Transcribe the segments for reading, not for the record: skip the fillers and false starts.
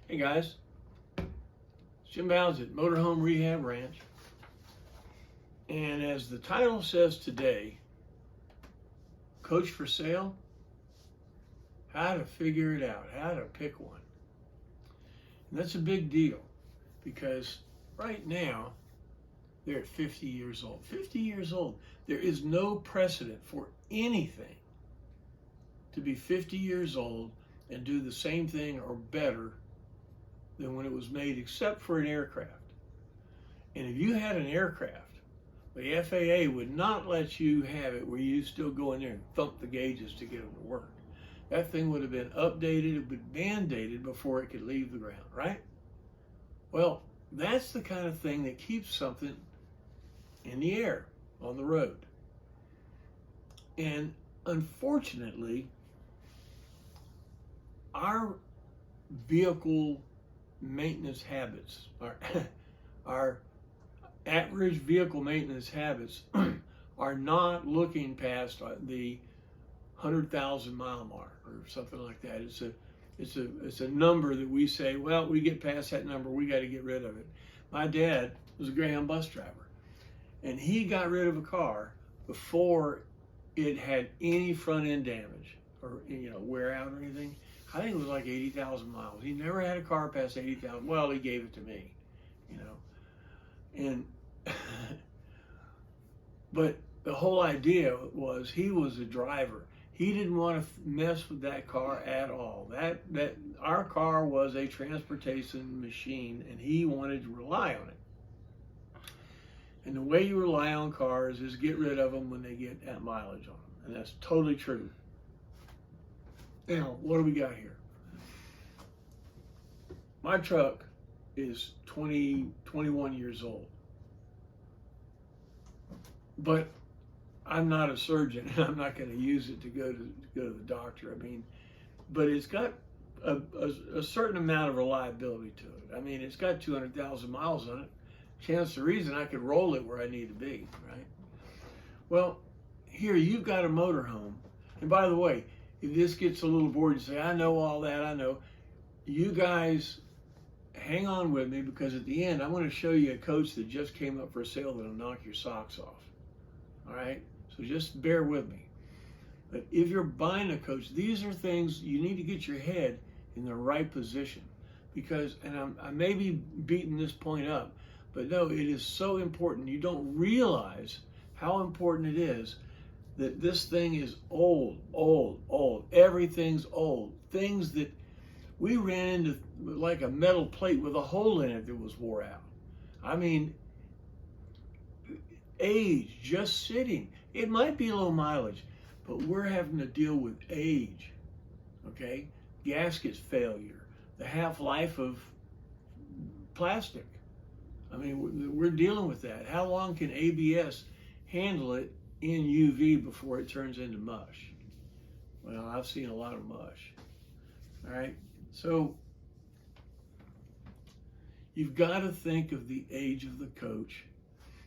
Hey guys, Jim Bounds at Motorhome Rehab Ranch. And as the title says today, Coach for Sale, how to figure it out, how to pick one. And that's a big deal because right now they're at 50 years old. 50 years old. There is no precedent for anything to be 50 years old and do the same thing or better than when it was made, except for an aircraft. And if you had an aircraft, the FAA would not let you have it where you still go in there and thump the gauges to get them to work. That thing would have been updated, it would be mandated before it could leave the ground, right? Well, that's the kind of thing that keeps something in the air on the road. And unfortunately, our vehicle maintenance habits, our average vehicle maintenance habits are not looking past the 100,000 mile mark or something like that. It's a number that we say, well, we get past that number, we got to get rid of it. My dad was a Greyhound bus driver, and he got rid of a car before it had any front end damage or wear out or anything. I think it was like 80,000 miles. He never had a car past 80,000. Well, he gave it to me, and but the whole idea was he was a driver. He didn't want to mess with that car at all. That our car was a transportation machine, and he wanted to rely on it. And the way you rely on cars is get rid of them when they get that mileage on them, and that's totally true. Now, what do we got here? My truck is 21 years old. But I'm not a surgeon, and I'm not going to use it to go to the doctor. But it's got a certain amount of reliability to it. It's got 200,000 miles on it. Chance the reason I could roll it where I need to be, right? Well, here you've got a motorhome. And by the way, if this gets a little bored, you say, I know all that, I know. You guys hang on with me, because at the end, I'm going to show you a coach that just came up for sale that'll knock your socks off. All right? So just bear with me. But if you're buying a coach, these are things you need to get your head in the right position. Because, and I may be beating this point up, but no, it is so important. You don't realize how important it is that this thing is old. Everything's old. Things that we ran into, like a metal plate with a hole in it that was wore out. Age, just sitting. It might be low mileage, but we're having to deal with age, okay? Gasket failure, the half-life of plastic. We're dealing with that. How long can ABS handle it in UV before it turns into mush? Well, I've seen a lot of mush. All right, so you've got to think of the age of the coach,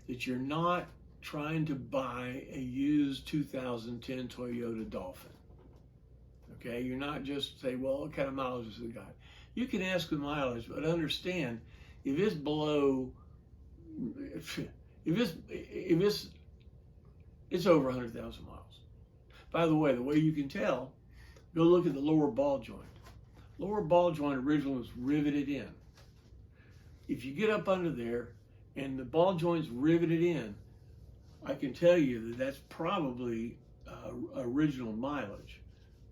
that you're not trying to buy a used 2010 Toyota Dolphin. Okay, you're not just say, well, what kind of mileage has it got? You can ask the mileage, but understand if it's below, it's over 100,000 miles. By the way you can tell, go look at the lower ball joint. Lower ball joint originally was riveted in. If you get up under there and the ball joint's riveted in, I can tell you that that's probably original mileage,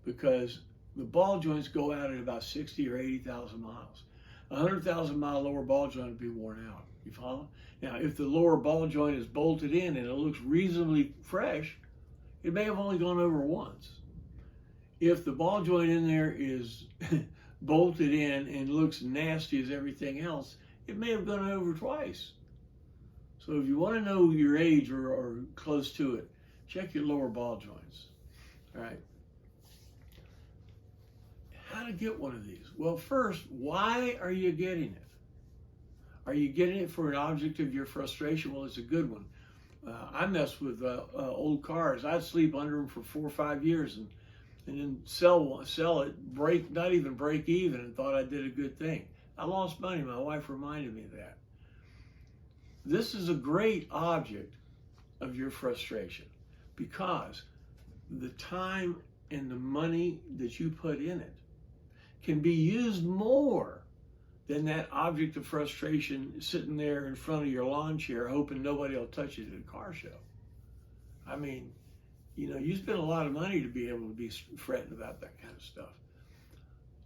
because the ball joints go out at about 60 or 80,000 miles. 100,000 mile lower ball joint would be worn out. You follow? Now, if the lower ball joint is bolted in and it looks reasonably fresh, it may have only gone over once. If the ball joint in there is bolted in and looks nasty as everything else, it may have gone over twice. So if you want to know your age or close to it, check your lower ball joints. All right. How to get one of these? Well, first, why are you getting it? Are you getting it for an object of your frustration? Well, it's a good one. I mess with old cars. I'd sleep under them for 4 or 5 years and then sell it, not even break even, and thought I did a good thing. I lost money. My wife reminded me of that. This is a great object of your frustration because the time and the money that you put in it can be used more than that object of frustration sitting there in front of your lawn chair hoping nobody will touch it at a car show. I mean, you know, you spend a lot of money to be able to be fretting about that kind of stuff.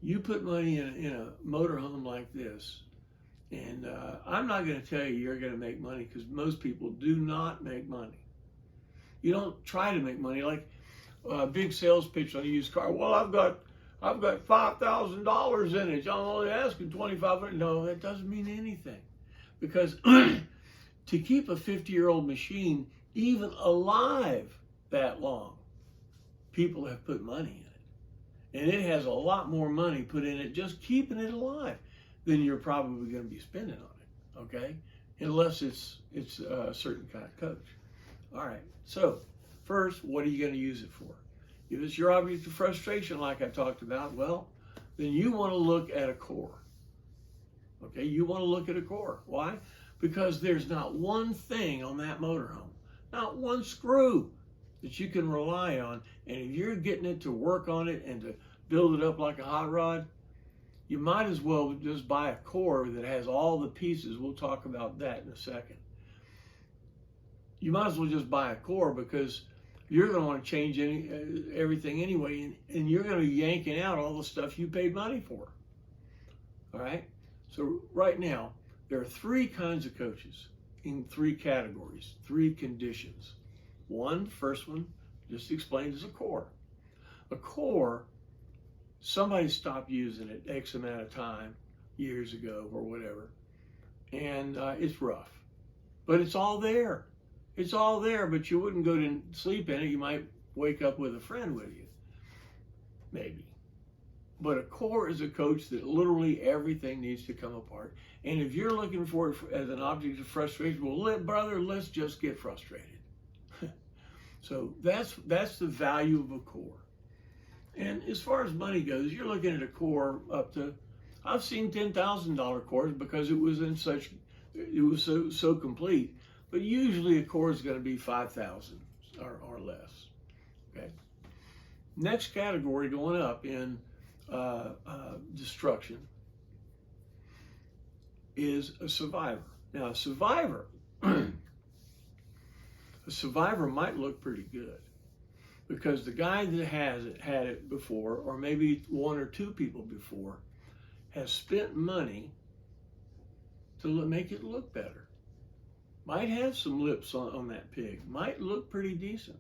You put money in a motorhome like this, and I'm not going to tell you you're going to make money because most people do not make money. You don't try to make money like a big sales pitch on a used car. Well, I've got $5,000 in it. I'm only asking $2,500. No, that doesn't mean anything, because to keep a 50-year-old machine even alive that long, people have put money in it, and it has a lot more money put in it just keeping it alive than you're probably going to be spending on it. Okay, unless it's a certain kind of coach. All right. So first, what are you going to use it for? If it's your object of frustration, like I talked about, well, then you want to look at a core. Okay, you want to look at a core. Why? Because there's not one thing on that motorhome, not one screw that you can rely on. And if you're getting it to work on it and to build it up like a hot rod, you might as well just buy a core that has all the pieces. We'll talk about that in a second. You might as well just buy a core because you're going to want to change everything anyway, and you're going to be yanking out all the stuff you paid money for. All right? So right now, there are three kinds of coaches in three categories, three conditions. First one, just explained as a core. A core, somebody stopped using it X amount of time, years ago or whatever, and it's rough. But it's all there. It's all there, but you wouldn't go to sleep in it. You might wake up with a friend with you, maybe. But a core is a coach that literally everything needs to come apart. And if you're looking for it as an object of frustration, well, brother, let's just get frustrated. So that's the value of a core. And as far as money goes, you're looking at a core up to, I've seen $10,000 cores because it was so complete. But usually a core is going to be $5,000 or less. Okay. Next category going up in destruction is a survivor. Now, a survivor might look pretty good because the guy that had it before, or maybe one or two people before, has spent money to make it look better. Might have some lips on that pig. Might look pretty decent.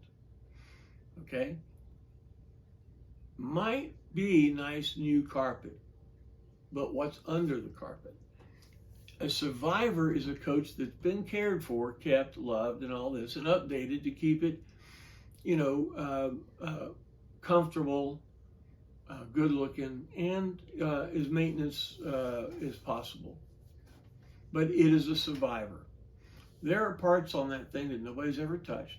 Okay? Might be nice new carpet. But what's under the carpet? A survivor is a coach that's been cared for, kept, loved, and all this, and updated to keep it, comfortable, good looking, and as maintenance as possible. But it is a survivor. There are parts on that thing that nobody's ever touched.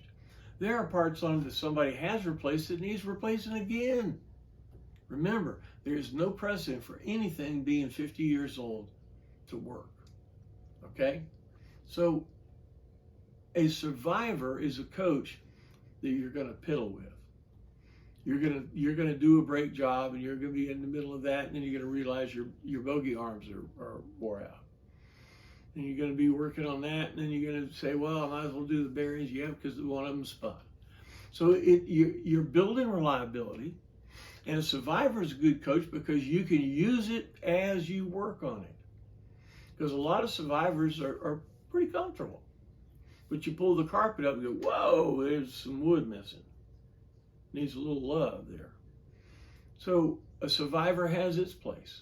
There are parts on it that somebody has replaced that needs replacing again. Remember, there is no precedent for anything being 50 years old to work. Okay? So a survivor is a coach that you're going to piddle with. You're going to do a brake job, and you're going to be in the middle of that, and then you're going to realize your bogey arms are wore out. And you're going to be working on that, and then you're going to say, well, I might as well do the bearings, because one of them spun. So you're building reliability, and a survivor is a good coach because you can use it as you work on it. Because a lot of survivors are pretty comfortable. But you pull the carpet up and go, whoa, there's some wood missing. Needs a little love there. So a survivor has its place.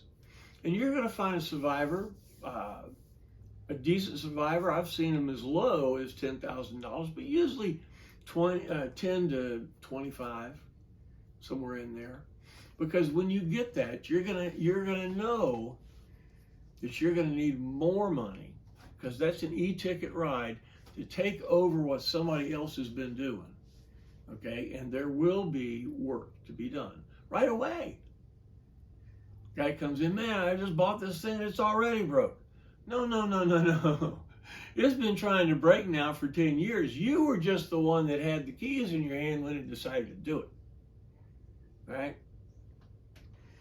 And you're going to find a survivor, a decent survivor. I've seen them as low as $10,000, but usually 10 to 25, somewhere in there. Because when you get that, you're gonna know that you're gonna need more money, because that's an e-ticket ride to take over what somebody else has been doing. Okay, and there will be work to be done right away. Guy comes in, man, I just bought this thing and it's already broke. No, no, no, no, no. It's been trying to break now for 10 years. You were just the one that had the keys in your hand when it decided to do it. Right?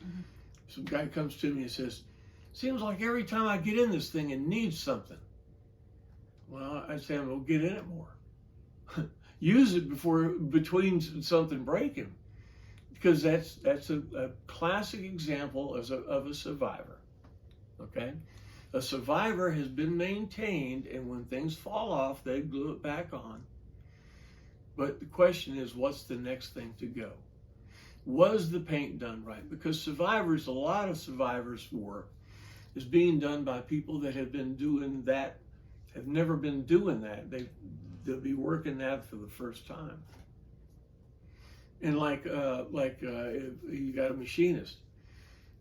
Mm-hmm. Some guy comes to me and says, seems like every time I get in this thing, it needs something. Well, I say, well, get in it more. Use it between something breaking. Because that's a classic example of a survivor. Okay? A survivor has been maintained, and when things fall off, they glue it back on. But the question is, what's the next thing to go? Was the paint done right? Because survivors, a lot of survivors' work is being done by people that have been doing that, have never been doing that. They'll be working that for the first time. And like you got a machinist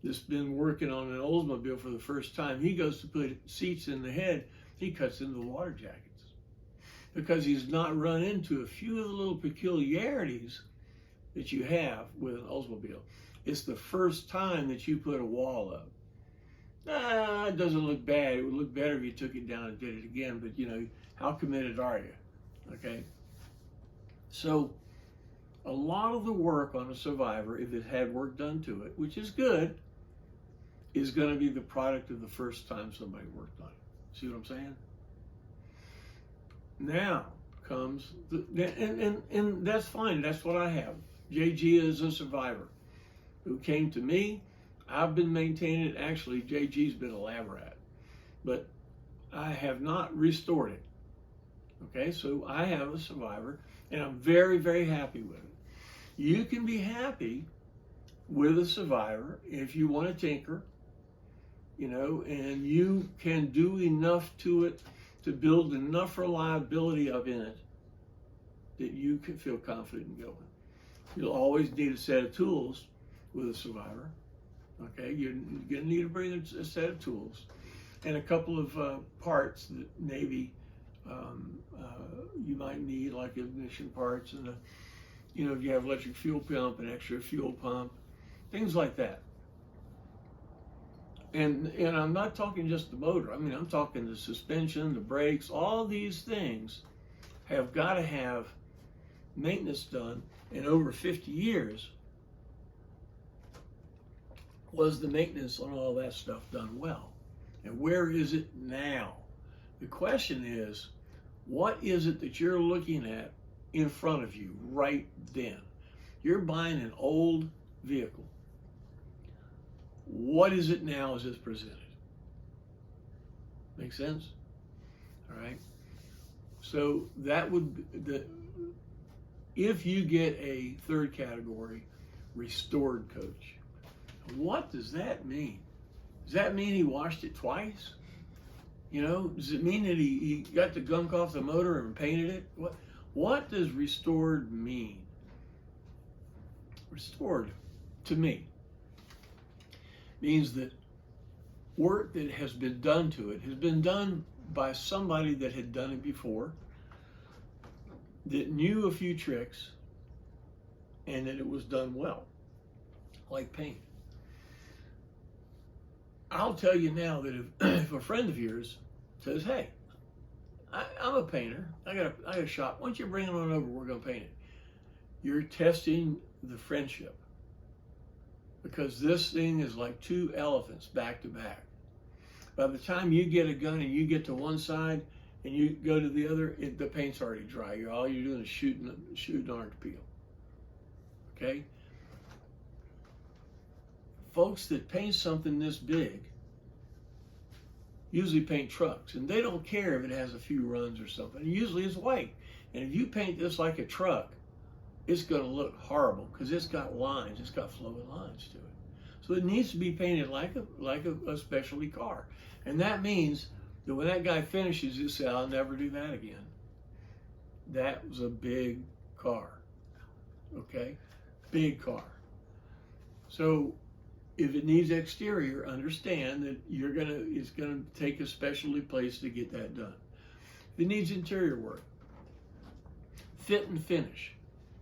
that's been working on an Oldsmobile for the first time. He goes to put seats in the head, he cuts into the water jackets because he's not run into a few of the little peculiarities that you have with an Oldsmobile. It's the first time that you put a wall up. It doesn't look bad. It would look better if you took it down and did it again, but you know, how committed are you? Okay? So a lot of the work on a survivor, if it had work done to it, which is good, is going to be the product of the first time somebody worked on it. See what I'm saying? Now comes, and that's fine. That's what I have. JG is a survivor who came to me. I've been maintaining it. Actually, JG's been a lab rat, but I have not restored it. Okay, so I have a survivor, and I'm very, very happy with it. You can be happy with a survivor if you want to tinker, you know, and you can do enough to it to build enough reliability up in it that you can feel confident in going. You'll always need a set of tools with a survivor. Okay, you're going to need to bring a set of tools and a couple of parts that maybe you might need, like ignition parts and you know, if you have electric fuel pump, an extra fuel pump, things like that. And I'm not talking just the motor. I mean, I'm talking the suspension, the brakes, all these things have got to have maintenance done. And over 50 years, was the maintenance on all that stuff done well? And where is it now? The question is, what is it that you're looking at in front of you right then? You're buying an old vehicle. What is it now as it's presented? Make sense? All right. So that would be if you get a third category restored coach. What does that mean? Does that mean he washed it twice? You know, does it mean that he got the gunk off the motor and painted it? What does restored mean? Restored, to me, means that work that has been done to it has been done by somebody that had done it before, that knew a few tricks, and that it was done well, like paint. I'll tell you now that if a friend of yours says, hey, I'm a painter, I got a shop, why don't you bring it on over, we're going to paint it. You're testing the friendship, because this thing is like two elephants back to back. By the time you get a gun and you get to one side and you go to the other, the paint's already dry. All you're doing is shooting orange peel. Okay? Folks that paint something this big usually paint trucks, and they don't care if it has a few runs or something. Usually it's white. And if you paint this like a truck, it's going to look horrible because it's got lines. It's got flowing lines to it. So it needs to be painted like a specialty car. And that means that when that guy finishes, he'll say, I'll never do that again. That was a big car. Okay? Big car. So if it needs exterior, understand that it's gonna take a specialty place to get that done. If it needs interior work, fit and finish.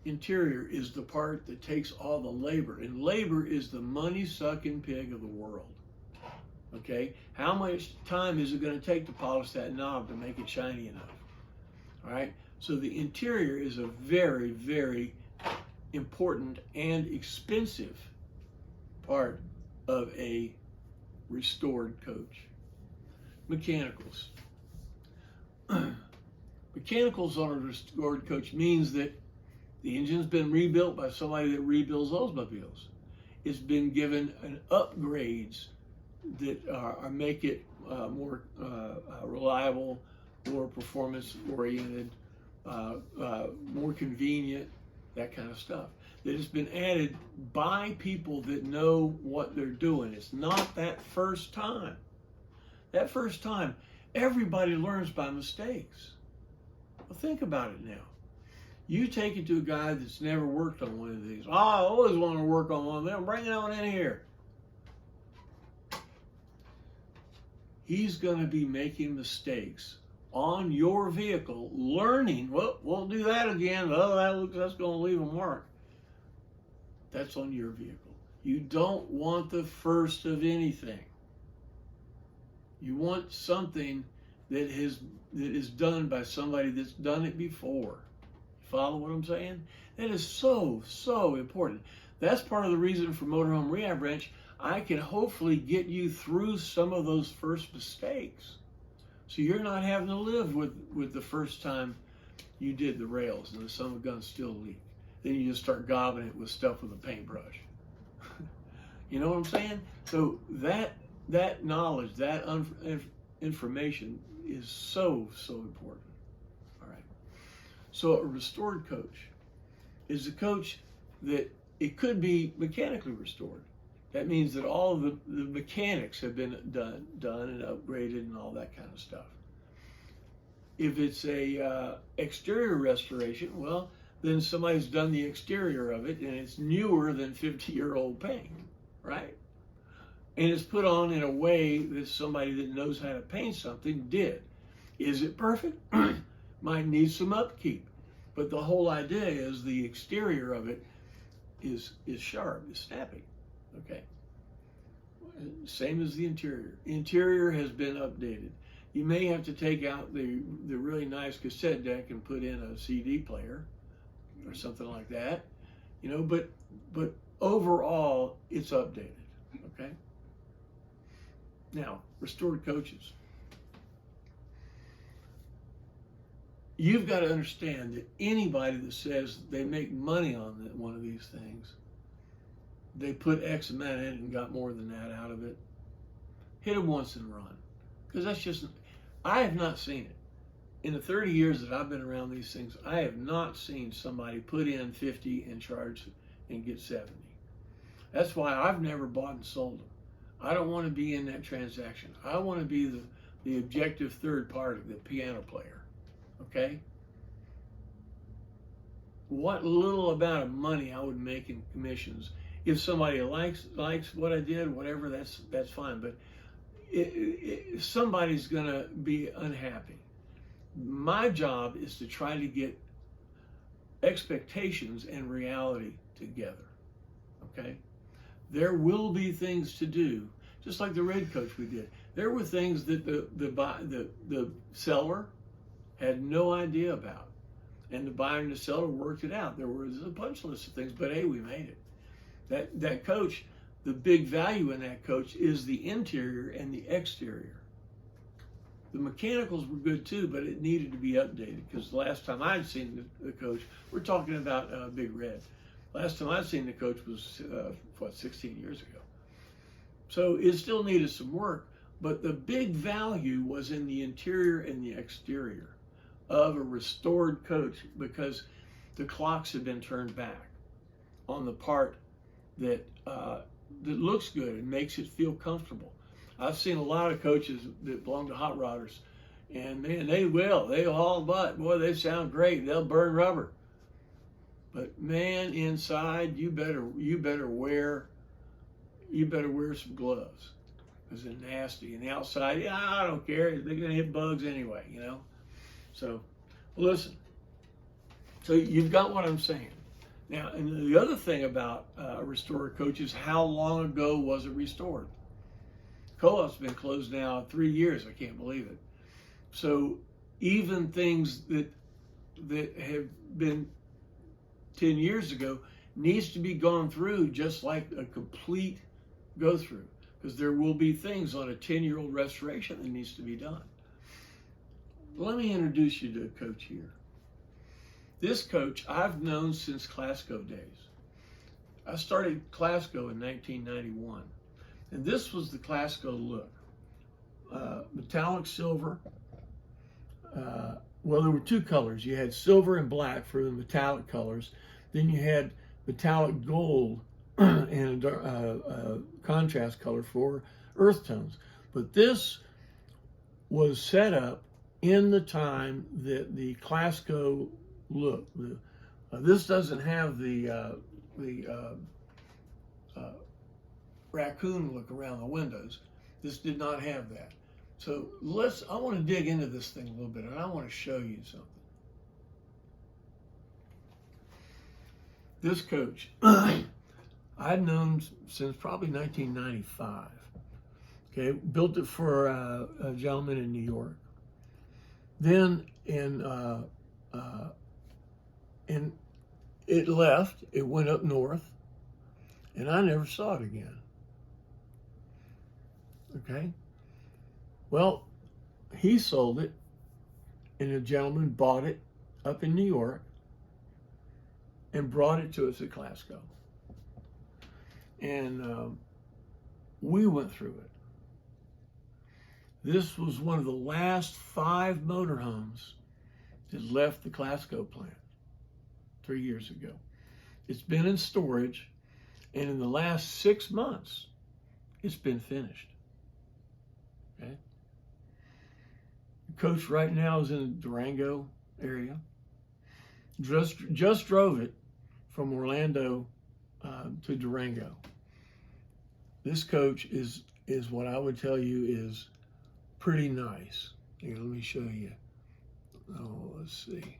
interior is the part that takes all the labor, and labor is the money-sucking pig of the world. Okay, how much time is it going to take to polish that knob to make it shiny enough? All right, so the interior is a very, very important and expensive part of a restored coach. Mechanicals. Mechanicals on a restored coach means that the engine's been rebuilt by somebody that rebuilds Oldsmobiles. It's been given an upgrades that make it more reliable, more performance-oriented, more convenient, that kind of stuff. That has been added by people that know what they're doing. It's not that first time. That first time, everybody learns by mistakes. Well, think about it now. You take it to a guy that's never worked on one of these. Oh, I always want to work on one of them. Bring it on in here. He's going to be making mistakes on your vehicle, learning. Well, won't do that again. Oh, that's going to leave a mark. That's on your vehicle. You don't want the first of anything. You want something that is done by somebody that's done it before. Follow what I'm saying? That is so, so important. That's part of the reason for Motorhome Rehab Ranch. I can hopefully get you through some of those first mistakes. So you're not having to live with the first time you did the rails and some of the guns still leak. Then you just start gobbing it with stuff with a paintbrush. You know what I'm saying? So that knowledge, that information is so, so important. All right. So a restored coach is a coach that it could be mechanically restored. That means that all of the mechanics have been done and upgraded and all that kind of stuff. If it's a exterior restoration, well, then somebody's done the exterior of it and it's newer than 50-year-old paint, right? And it's put on in a way that somebody that knows how to paint something did. Is it perfect? Might need some upkeep. But the whole idea is the exterior of it is sharp, is snappy. Okay. Same as the interior. Interior has been updated. You may have to take out the really nice cassette deck and put in a CD player or something like that, you know, but overall it's updated. Okay. Now, restored coaches. You've got to understand that anybody that says they make money on one of these things, they put X amount in it and got more than that out of it, hit it once and run. Because that's just, I have not seen it. In the 30 years that I've been around these things, I have not seen somebody put in 50 and charge and get 70. That's why I've never bought and sold them. I don't want to be in that transaction. I want to be the objective third party, the piano player. Okay? What little amount of money I would make in commissions, if somebody likes what I did, whatever, that's fine. But somebody's going to be unhappy. My job is to try to get expectations and reality together. Okay? There will be things to do, just like the red coach we did. There were things that the seller had no idea about, and the buyer and the seller worked it out. There was a punch list of things, but hey, we made it. That coach, the big value in that coach is the interior and the exterior. The mechanicals were good too, but it needed to be updated because the last time I'd seen the coach, we're talking about Big Red. Last time I'd seen the coach was, 16 years ago. So it still needed some work, but the big value was in the interior and the exterior of a restored coach because the clocks had been turned back on the part that looks good and makes it feel comfortable. I've seen a lot of coaches that belong to hot rodders, and man, they haul butt. Boy, they sound great. They'll burn rubber. But man, inside, you better wear some gloves because they're nasty. And the outside, yeah, I don't care. They're gonna hit bugs anyway, you know. So, listen. So you've got what I'm saying. Now, and the other thing about a restored coach is how long ago was it restored? Co-op's been closed now 3 years. I can't believe it. So even things that have been 10 years ago needs to be gone through, just like a complete go through, because there will be things on a 10-year-old restoration that needs to be done. Let me introduce you to a coach here. This coach I've known since Clasco days. I started Clasco in 1991, and this was the Clasco look. Metallic silver. Well, there were two colors. You had silver and black for the metallic colors. Then you had metallic gold and a contrast color for earth tones. But this was set up in the time that the Clasco look. This doesn't have the raccoon look around the windows. This did not have that. So I want to dig into this thing a little bit, and I want to show you something. This coach, I'd known since probably 1995. Okay, built it for a gentleman in New York. Then and it left. It went up north, and I never saw it again. Okay. Well, he sold it, and a gentleman bought it up in New York and brought it to us at Clasco. And we went through it. This was one of the last 5 motorhomes that left the Clasco plant 3 years ago. It's been in storage, and in the last 6 months, it's been finished. Okay. The coach right now is in the Durango area. Just drove it from Orlando to Durango. This coach is what I would tell you is pretty nice. Here, let me show you. Oh, let's see.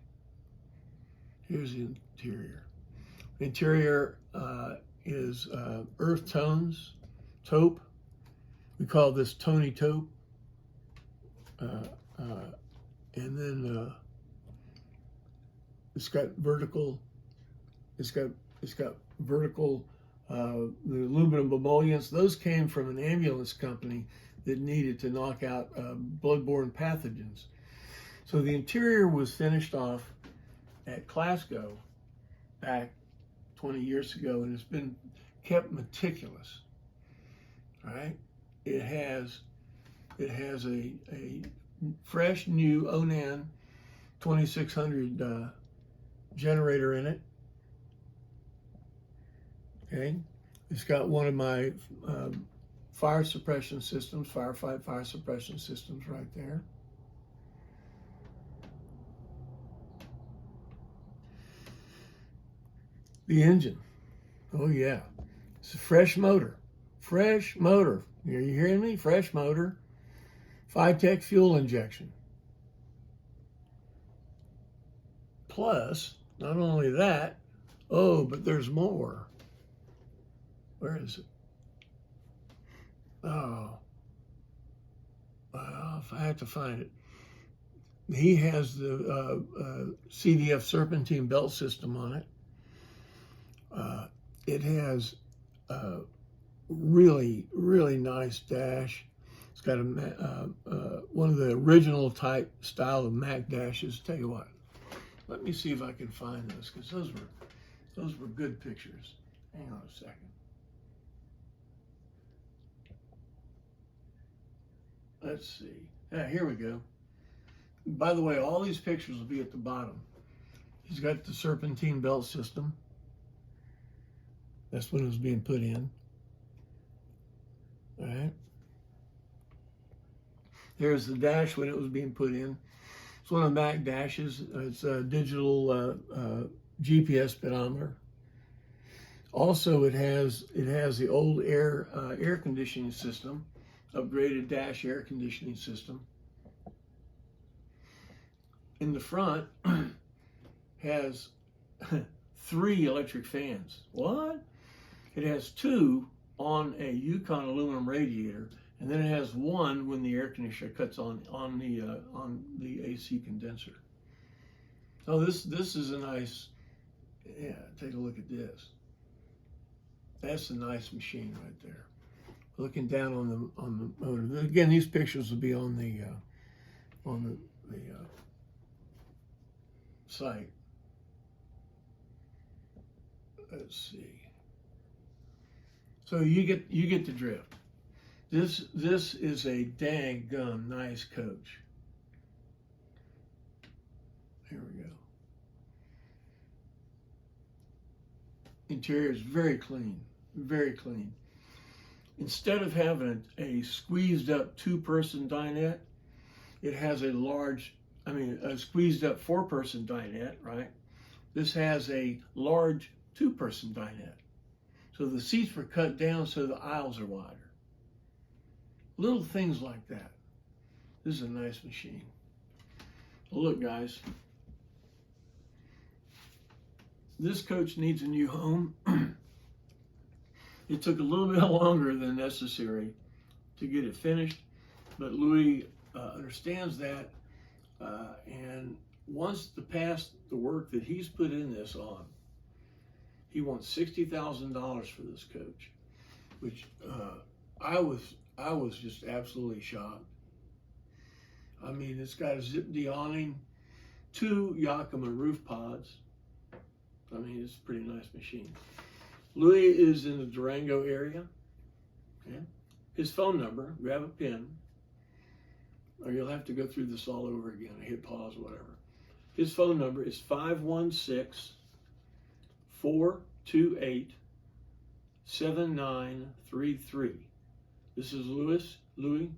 Here's the interior. The interior is earth tones, taupe. We call this Tony taupe. And then it's got vertical. It's got vertical. The aluminum emollients. Those came from an ambulance company that needed to knock out bloodborne pathogens. So the interior was finished off at Clasco back 20 years ago, and it's been kept meticulous. All right, it has a fresh new Onan 2600 generator in it. Okay, it's got one of my fire suppression systems, firefight fire suppression systems right there. The engine, oh yeah, it's a fresh motor. Fresh motor. Are you hearing me? Fresh motor. Phytech fuel injection. Plus, not only that, but there's more. Where is it? Oh, well, if I have to find it. He has the CDF serpentine belt system on it. It has a really, really nice dash. It's got one of the original type style of Mac dashes. Tell you what, let me see if I can find those, because those were good pictures. Hang on a second. Let's see. Yeah, here we go. By the way, all these pictures will be at the bottom. He's got the serpentine belt system. That's when it was being put in. All right. There's the dash when it was being put in. It's one of the Mac dashes. It's a digital GPS speedometer. Also, it has the old air conditioning system, upgraded dash air conditioning system. In the front has 3 electric fans. What? It has 2 on a Yukon aluminum radiator, and then it has 1 when the air conditioner cuts on the AC condenser. So this is a nice, yeah, take a look at this. That's a nice machine right there. Looking down on the motor. Again, these pictures will be on the site. Let's see. So you get the drift. This is a dang gum nice coach. Here we go. Interior is very clean, very clean. Instead of having a squeezed up 2-person dinette, it has a squeezed up 4-person dinette, right? This has a large 2-person dinette. So the seats were cut down so the aisles are wider. Little things like that. This is a nice machine. Well, look, guys. This coach needs a new home. It took a little bit longer than necessary to get it finished, but Louie understands that, and wants to pass the work that he's put in this on. He wants $60,000 for this coach, which I was just absolutely shocked. I mean, it's got a zip-D awning, 2 Yakima roof pods. I mean, it's a pretty nice machine. Louie is in the Durango area. Okay. His phone number, grab a pen, or you'll have to go through this all over again. Hit pause, whatever. His phone number is 516-428-7933. This is Louie,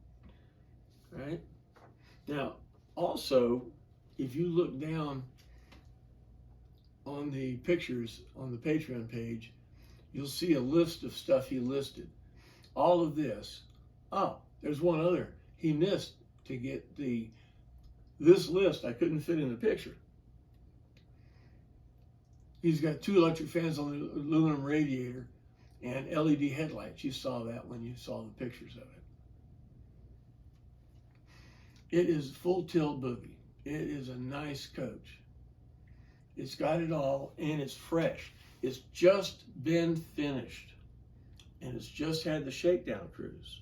right? Now, also, if you look down on the pictures on the Patreon page, you'll see a list of stuff he listed. All of this. Oh, there's one other. He missed to get this list. I couldn't fit in the picture. He's got 2 electric fans on the aluminum radiator and LED headlights. You saw that when you saw the pictures of it. It is full tilt boogie. It is a nice coach. It's got it all, and it's fresh. It's just been finished, and it's just had the shakedown cruise.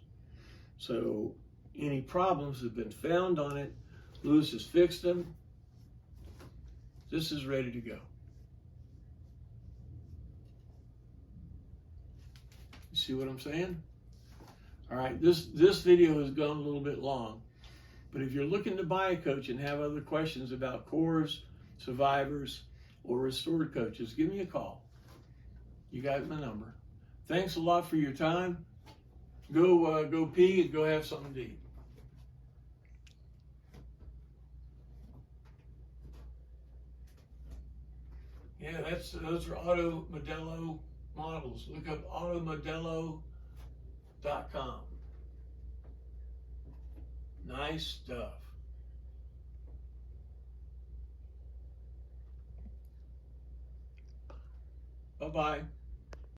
So any problems have been found on it. Lewis has fixed them. This is ready to go. You see what I'm saying? All right, this video has gone a little bit long, but if you're looking to buy a coach and have other questions about cores, survivors, or restored coaches, give me a call. You got my number. Thanks a lot for your time. Go pee and go have something to eat. Yeah, those are Auto Modelo models. Look up automodelo.com. Nice stuff. Bye-bye.